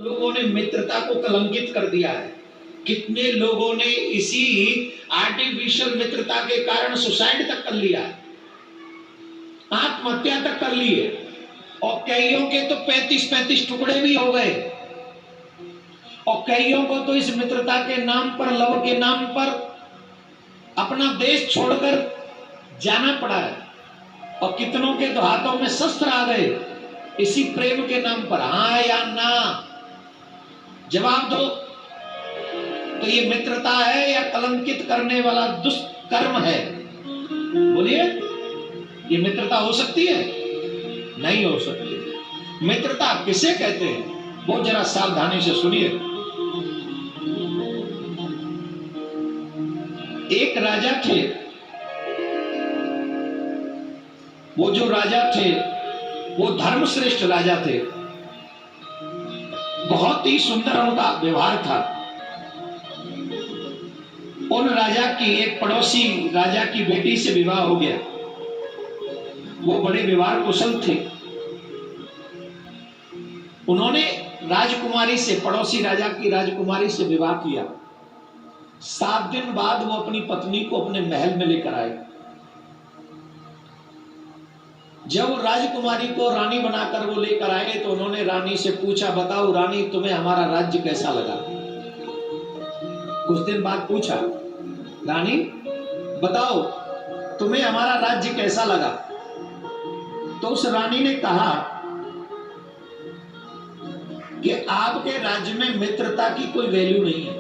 लोगों ने मित्रता को कलंकित कर दिया है। कितने लोगों ने इसी आर्टिफिशियल मित्रता के कारण सुसाइड तक कर लिया, आत्महत्या तक कर ली है, और कईयों के तो 35-35 टुकड़े भी हो गए, और कईयों को तो इस मित्रता के नाम पर, लव के नाम पर अपना देश छोड़कर जाना पड़ा है, और कितनों के तो हाथों में शस्त्र आ गए इसी प्रेम के नाम पर। हाँ या ना जवाब दो। तो ये मित्रता है या कलंकित करने वाला दुष्कर्म है? बोलिए, ये मित्रता हो सकती है? नहीं हो सकती। मित्रता किसे कहते हैं वो जरा सावधानी से सुनिए। एक राजा थे, वो जो राजा थे वो धर्मश्रेष्ठ राजा थे, बहुत ही सुंदर उनका व्यवहार था। उन राजा की एक पड़ोसी राजा की बेटी से विवाह हो गया। वो बड़े व्यवहार कुशल थे। उन्होंने राजकुमारी से, पड़ोसी राजा की राजकुमारी से विवाह किया। 7 दिन बाद वो अपनी पत्नी को अपने महल में लेकर आए। जब वो राजकुमारी को रानी बनाकर वो लेकर आए तो उन्होंने रानी से पूछा, बताओ रानी, तुम्हें हमारा राज्य कैसा लगा? कुछ दिन बाद पूछा, रानी बताओ तुम्हें हमारा राज्य कैसा लगा? तो उस रानी ने कहा कि आपके राज्य में मित्रता की कोई वैल्यू नहीं है।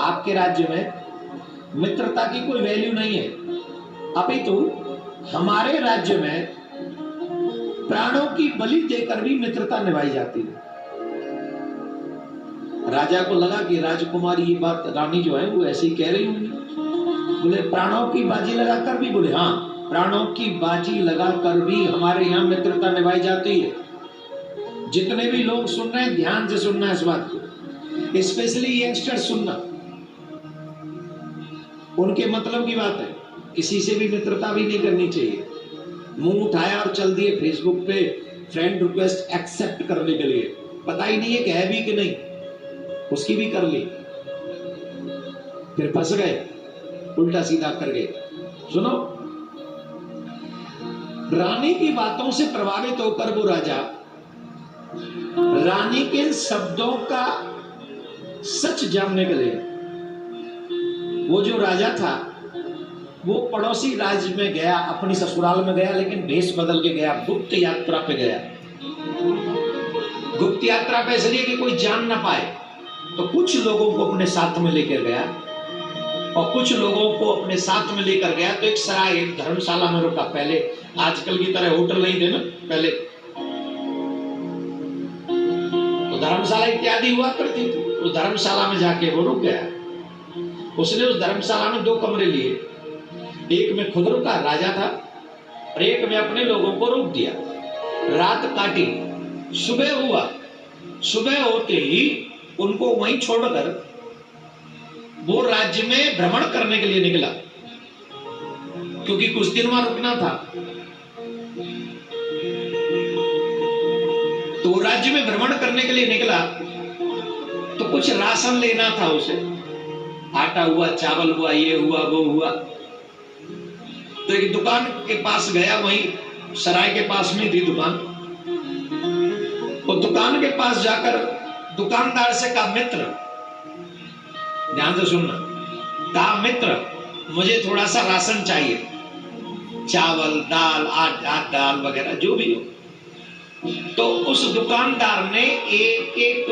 आपके राज्य में मित्रता की कोई वैल्यू नहीं है, अपितु हमारे राज्य में प्राणों की बलि देकर भी मित्रता निभाई जाती है। राजा को लगा कि राजकुमारी ये बात रानी जो है वो ऐसे ही कह रही होंगी। बोले प्राणों की बाजी लगाकर भी? बोले हाँ, प्राणों की बाजी लगाकर भी हमारे यहाँ मित्रता निभाई जाती है। जितने भी लोग सुन रहे हैं ध्यान से सुनना है इस बात को, स्पेशली यंगस्टर सुनना। उनके मतलब की बात है, किसी से भी मित्रता भी नहीं करनी चाहिए। मुंह उठाया और चल दिए फेसबुक पे फ्रेंड रिक्वेस्ट एक्सेप्ट करने के लिए, पता ही नहीं है कि है भी कि नहीं, उसकी भी कर ली, फिर फंस गए, उल्टा सीधा कर गए। सुनो, रानी की बातों से प्रभावित होकर वो राजा रानी के शब्दों का सच जानने के लिए, वो जो राजा था वो पड़ोसी राज्य में गया, अपनी ससुराल में गया, लेकिन भेष बदल के गया, गुप्त यात्रा पे गया। गुप्त यात्रा पे इसलिए कि कोई जान ना पाए, तो कुछ लोगों को अपने साथ में लेकर गया, और कुछ लोगों को अपने साथ में लेकर गया तो एक सराय, एक धर्मशाला में रुका। पहले आजकल की तरह होटल नहीं थे ना, पहले तो धर्मशाला इत्यादि हुआ करती थी। उस धर्मशाला में जाके वो रुक गया। उसने उस धर्मशाला में 2 कमरे लिए, एक में खुद रुका, राजा था, और एक में अपने लोगों को रोक दिया। रात काटी, सुबह हुआ, सुबह होते ही उनको वहीं छोड़कर वो राज्य में भ्रमण करने के लिए निकला, क्योंकि कुछ दिन वहां रुकना था। तो राज्य में भ्रमण करने के लिए निकला तो कुछ राशन लेना था उसे, आटा हुआ, चावल हुआ, ये हुआ, वो हुआ। तो एक दुकान के पास गया, वहीं सराय के पास में थी दुकान। वो दुकान के पास जाकर दुकानदार से कहा, मित्र, ध्यान से सुनना, कहा मित्र मुझे थोड़ा सा राशन चाहिए, चावल, दाल, आटा, दाल वगैरह जो भी हो। तो उस दुकानदार ने एक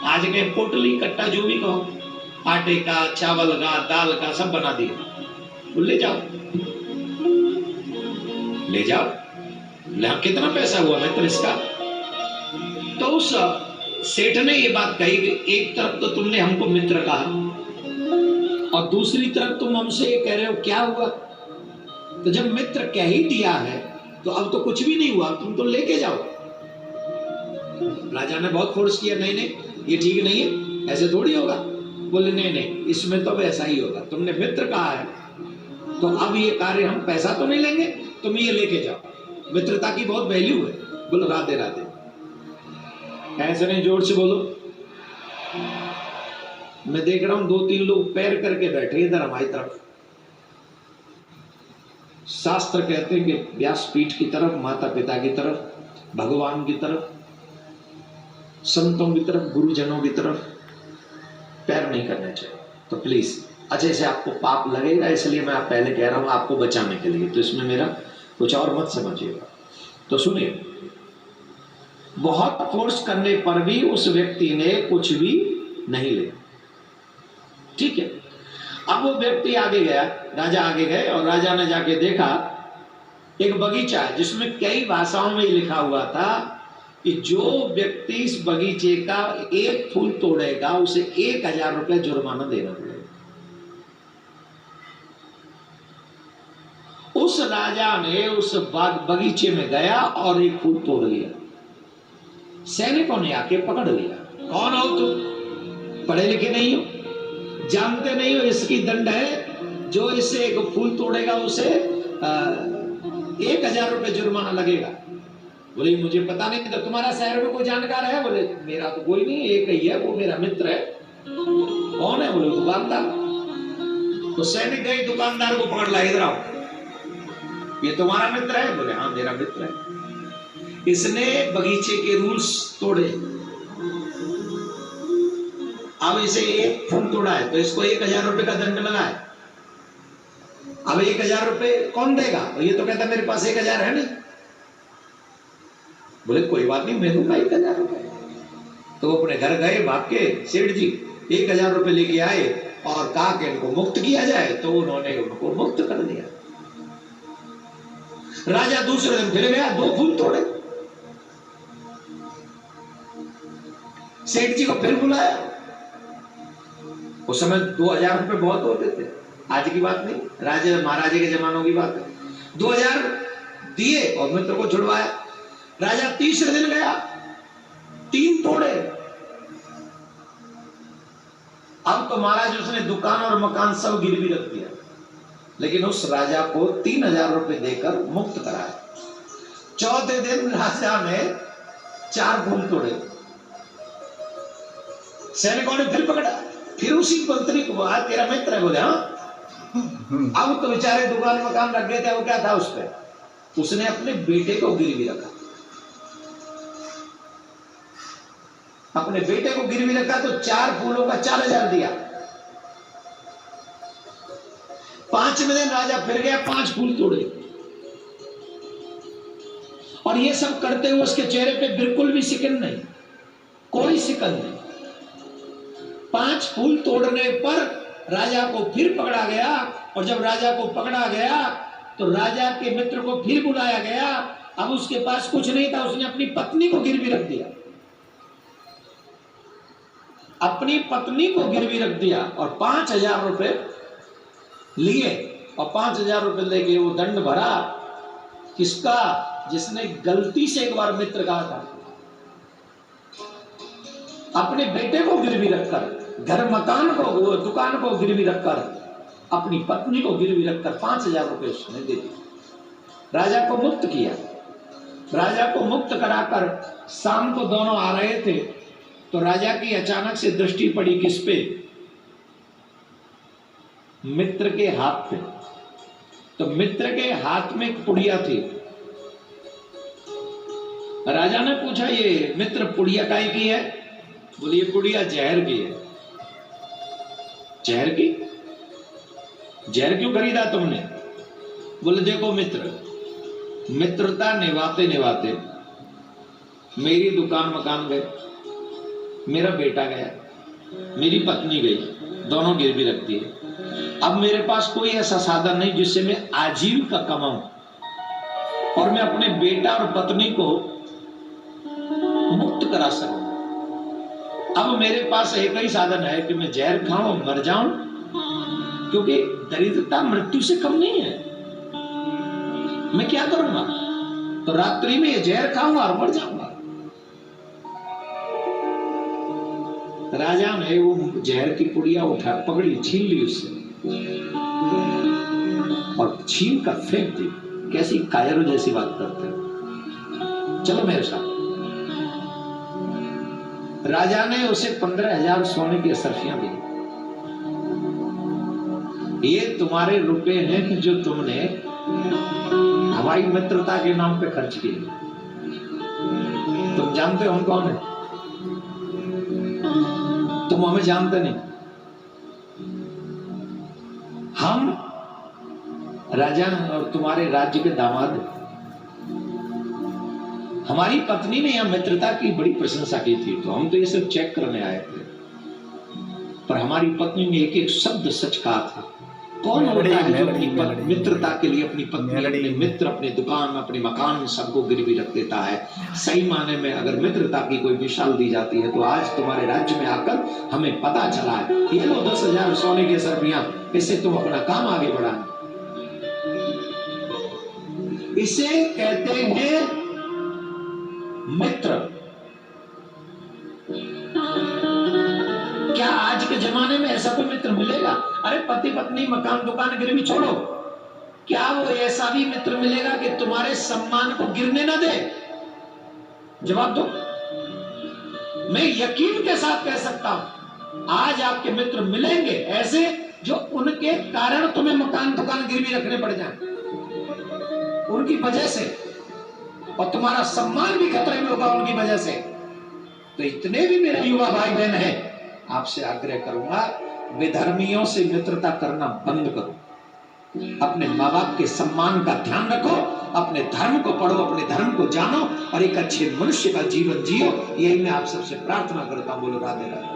आज के पोटली, कट्टा, जो भी कहो, आटे का, चावल का, दाल का, सब बना दिया। ले जाओ, ले जाओ। कितना पैसा हुआ मित्र इसका? तो उस सेठ ने ये बात कही कि एक तरफ तो तुमने हमको मित्र कहा और दूसरी तरफ तुम हमसे ये कह रहे हो, क्या हुआ? तो जब मित्र कह ही दिया है तो अब तो कुछ भी नहीं हुआ, तुम तो लेके जाओ। राजा ने बहुत फोर्स किया, नहीं नहीं ये ठीक नहीं है, ऐसे थोड़ी होगा। बोले नहीं नहीं, इसमें तो ऐसा ही होगा, तुमने मित्र कहा है तो अब ये कार्य, हम पैसा तो नहीं लेंगे, तुम ये लेके जाओ, मित्रता की बहुत वैल्यू है। बोलो राधे राधे। ऐसे नहीं, जोर से बोलो। मैं देख रहा हूं 2-3 लोग पैर करके बैठे इधर हमारी तरफ। शास्त्र कहते हैं कि व्यासपीठ की तरफ, माता पिता की तरफ, भगवान की तरफ, संतों की तरफ, गुरुजनों की तरफ पैर नहीं करने चाहिए। तो प्लीज, अच्छा इसे आपको पाप लगेगा, इसलिए मैं आप पहले कह रहा हूं आपको बचाने के लिए, तो इसमें मेरा कुछ और मत समझिएगा। तो सुनिए, बहुत फोर्स करने पर भी उस व्यक्ति ने कुछ भी नहीं लिया, ठीक है। अब वो व्यक्ति आगे गया, राजा आगे गए और राजा ने जाके देखा एक बगीचा है जिसमें कई भाषाओं में लिखा हुआ था कि जो व्यक्ति इस बगीचे का एक फूल तोड़ेगा उसे 1000 रुपए जुर्माना देना पड़ेगा। उस राजा ने उस बगीचे में गया और एक फूल तोड़ लिया। सैनिकों ने आके पकड़ लिया। कौन हो तुम? पढ़े लिखे नहीं हो, जानते नहीं हो इसकी दंड है, जो इससे एक फूल तोड़ेगा उसे 1000 रुपए जुर्माना लगेगा। बोले मुझे पता नहीं, तो तुम्हारा शहर में कोई जानकार है? बोले मेरा तो कोई नहीं, एक ही है, वो मेरा मित्र है। कौन है? बोले दुकानदार। तो सैनिक गए दुकानदार को पकड़ लाए, इधर आओ, ये तुम्हारा मित्र है? बोले हाँ मेरा मित्र है। इसने बगीचे के रूल्स तोड़े, अब इसे एक फूल तोड़ा है तो इसको 1000 रुपए का दंड लगा है। अब 1000 रुपए कौन देगा? ये तो कहता मेरे पास 1000 है नहीं। बोले कोई बात नहीं, मैं दूंगा 1000 रुपए। तो वो अपने घर गए भाग के, सेठ जी 1000 रुपए लेके आए और कहा कि इनको मुक्त किया जाए, तो उन्होंने उनको मुक्त कर दिया। राजा दूसरे दिन फिर गया, 2 फूल तोड़े। सेठ जी को फिर बुलाया। उस समय 2000 रुपए बहुत होते थे, आज की बात नहीं, राजा महाराजे के जमानों की बात है। 2000 दिए और मित्र को छुड़वाया। राजा तीसरे दिन गया, 3 तोड़े। अब तो महाराज उसने दुकान और मकान सब गिरवी रख दिया, लेकिन उस राजा को 3000 रुपए देकर मुक्त कराया। चौथे दिन राजा ने 4 फूल तोड़े। सैनिकों ने फिर पकड़ा, फिर उसी मंत्री को बोला तेरा मित्र है? बोले हाँ। अब तो बेचारे दुकान मकान रख गए थे, वो क्या था उस पर? उसने अपने बेटे को गिरवी रखा। अपने बेटे को गिरवी रखा तो 4 फूलों का 4000 दिया। 5वें दिन राजा फिर गया, 5 फूल तोड़े। और ये सब करते हुए उसके चेहरे पे बिल्कुल भी शिकन नहीं, कोई शिकन नहीं। 5 फूल तोड़ने पर राजा को फिर पकड़ा गया, और जब राजा को पकड़ा गया तो राजा के मित्र को फिर बुलाया गया। अब उसके पास कुछ नहीं था, उसने अपनी पत्नी को गिरवी रख दिया। अपनी पत्नी को गिरवी रख दिया और 5000 रुपए लिए, और 5000 रुपए लेके वो दंड भरा। किसका? जिसने गलती से एक बार मित्र कहा था। अपने बेटे को गिरवी रखकर, घर मकान को, दुकान को गिरवी रखकर, अपनी पत्नी को गिरवी रखकर 5000 रुपए उसने दे दिए। राजा को मुक्त किया। राजा को मुक्त कराकर शाम को दोनों आ रहे थे तो राजा की अचानक से दृष्टि पड़ी किस पे? मित्र के हाथ पे। तो मित्र के हाथ में एक पुड़िया थी। राजा ने पूछा ये मित्र पुड़िया काहे की है? बोले ये पुड़िया जहर की है। जहर की? जहर क्यों खरीदा तुमने? बोले देखो मित्र, मित्रता निभाते निभाते मेरी दुकान मकान गए, मेरा बेटा गया, मेरी पत्नी गई, दोनों गिरवी रख दिए। अब मेरे पास कोई ऐसा साधन नहीं जिससे मैं आजीविका कमाऊं और मैं अपने बेटा और पत्नी को मुक्त करा सकूं। अब मेरे पास एक ही साधन है कि मैं जहर खाऊं, मर जाऊं, क्योंकि दरिद्रता मृत्यु से कम नहीं है। मैं क्या करूंगा? तो रात्रि में ये जहर खाऊंगा और मर जाऊंगा। राजा ने वो जहर की पुड़िया उठा, पकड़ी, छीन ली उससे और छीन कर फेंक दी। कैसी कायरों जैसी बात करते हो? चलो मेरे साथ। राजा ने उसे 15,000 सोने की असरफियां दी। ये तुम्हारे रुपए हैं कि जो तुमने हमारी मित्रता के नाम पे खर्च किए। तुम जानते हो हम कौन है? तुम हमें जानते नहीं। हम राजा और तुम्हारे राज्य के दामाद हैं। हमारी पत्नी ने यहां मित्रता की बड़ी प्रशंसा की थी, तो हम तो ये सब चेक करने आए थे, पर हमारी पत्नी ने एक एक शब्द सच कहा था। कौन होता है जो अपनी मित्रता के लिए अपनी पत्नी, अपने मित्र, अपने दुकान, अपने मकान सबको गिरवी रख देता है? सही माने में अगर मित्रता की कोई मिसाल दी जाती है तो आज तुम्हारे राज्य में आकर हमें पता चला है। ये लो 10,000 सोने की असरफियां, इससे तुम अपना काम आगे बढ़ाएं। इसे कहते हैं मित्र। क्या आज के जमाने में ऐसा कोई मित्र मिलेगा? अरे पति पत्नी मकान दुकान गिरवी छोड़ो, क्या वो ऐसा भी मित्र मिलेगा कि तुम्हारे सम्मान को गिरने ना दे? जवाब दो। मैं यकीन के साथ कह सकता हूं आज आपके मित्र मिलेंगे ऐसे जो उनके कारण तुम्हें मकान दुकान गिरवी रखने पड़ जाए, उनकी वजह से, और तुम्हारा सम्मान भी खतरे में होगा उनकी वजह से। तो इतने भी मेरे युवा भाई बहन हैं, आपसे आग्रह करूंगा विधर्मियों से मित्रता करना बंद करो। अपने माँ बाप के सम्मान का ध्यान रखो, अपने धर्म को पढ़ो, अपने धर्म को जानो और एक अच्छे मनुष्य का जीवन जियो। यही मैं आप सबसे प्रार्थना करता हूं। बोलो राधे राधे।